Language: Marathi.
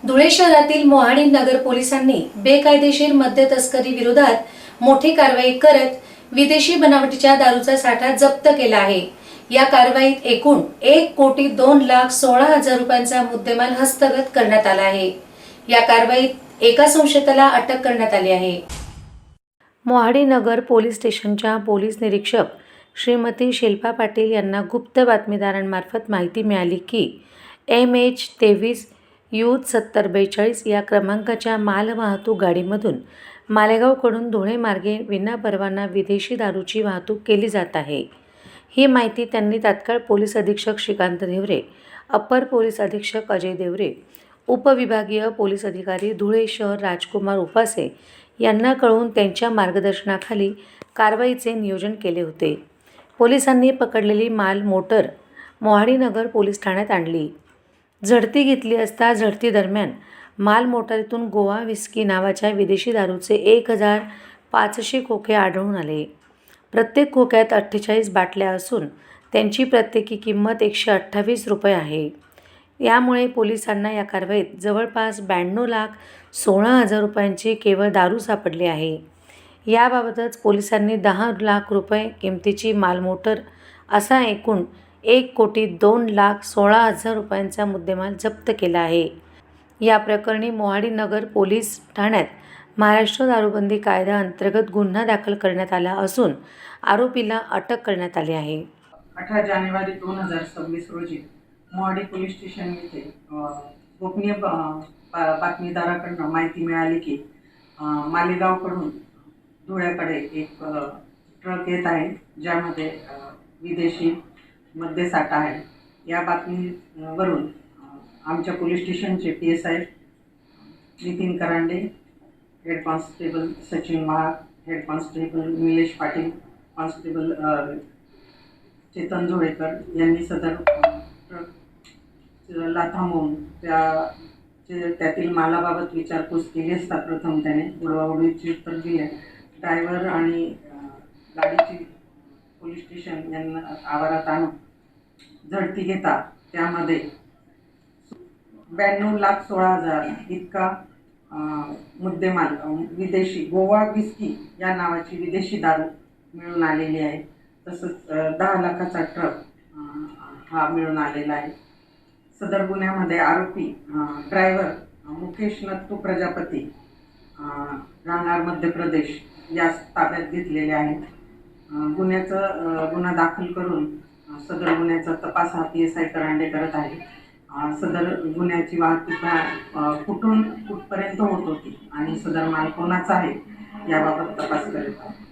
धुळे शहरातील मोहाडी नगर पोलिसांनी बेकायदेशीर मद्य तस्करी विरोधात मोठी कारवाई करत विदेशी बनावटीच्या दारूचा साठा जप्त केला आहे। या कारवाईत एकूण 1,02,16,00,000 रुपयांचा मुद्देमाल हस्तगत करण्यात आला आहे। या कारवाईत एका संशयिताला अटक करण्यात आली आहे। मोहाडी नगर पोलीस स्टेशनच्या पोलीस निरीक्षक श्रीमती शिल्पा पाटील यांना गुप्त बातमीदारांमार्फत माहिती मिळाली की MH23 यूथ 7042 या क्रमांकाच्या मालवाहतूक गाडीमधून मालेगावकडून धुळे मार्गे विनापरवाना विदेशी दारूची वाहतूक केली जात आहे। ही माहिती त्यांनी तात्काळ पोलीस अधीक्षक श्रीकांत देवरे, अप्पर पोलीस अधीक्षक अजय देवरे, उपविभागीय पोलीस अधिकारी धुळे शहर राजकुमार उपासे यांना कळवून त्यांच्या मार्गदर्शनाखाली कारवाईचे नियोजन केले होते। पोलिसांनी पकडलेली माल मोटर मोहाडी नगर पोलीस ठाण्यात आणली। झडती घेतली असता झडती दरम्यान माल मोटारीतून गोवा विस्की नावाच्या विदेशी दारूचे 1,500 खोके आढळून आले। प्रत्येक खोक्यात 48 बाटल्या असून त्यांची प्रत्येकी किंमत 128 रुपये आहे। यामुळे पोलिसांना या कारवाईत जवळपास 92,16,00,000 रुपयांची केवळ दारू सापडली आहे। याबाबतच पोलिसांनी 10 लाख रुपये किमतीची मालमोटर असा एकूण 1,02,16,00,000 रुपयांचा मुद्देमाल जप्त केला आहे। या प्रकरणी मोहाडी नगर पोलीस ठाण्यात महाराष्ट्र दारूबंदी कायदा अंतर्गत गुन्हा दाखल करण्यात आला असून आरोपीला अटक करण्यात आली आहे। 18 जानेवारी 2026 रोजी मोहाडी पोलीस स्टेशन येथे गोपनीय बातमीदाराकडून माहिती मिळाली की मालेगावकडून धुळ्याकडे एक ट्रक येत आहे, ज्यामध्ये विदेशी मद्यसाठा आहे। या बातमीवरून आमच्या पोलीस स्टेशनचे PSI Nitin Karande, head constable Sachin Mahag, head constable Nilesh Patil, constable Chetan Jolekar यांनी सदर ट्रकला थांबवून त्यातील मालाबाबत विचारपूस केली असता प्रथम त्याने उडवाउडवीची उत्तर दिले। ड्रायव्हर आणि गाडीची पोलीस स्टेशन यांना आवारात आणून झडती घेता त्यामध्ये 92,16,00,000 इतका मुद्देमाल विदेशी गोवा विस्की या नावाची विदेशी दारू मिळून आलेली आहे। तसंच 10 लाखाचा ट्रक हा मिळून आलेला आहे। सदर गुन्ह्यामध्ये आरोपी ड्रायव्हर मुकेश नत्तू प्रजापती राहणार मध्य प्रदेश यास ताब्यात घेतलेले आहेत। गुन्हा दाखल करून सदर गुन्ह्याचा तपास हा PSI करांडे करत आहे। सदर गुन्ह्याची वाहतूक कुठून कुठपर्यंत होत होती आणि सदर माल कोणाचा आहे याबाबत तपास करत आहे।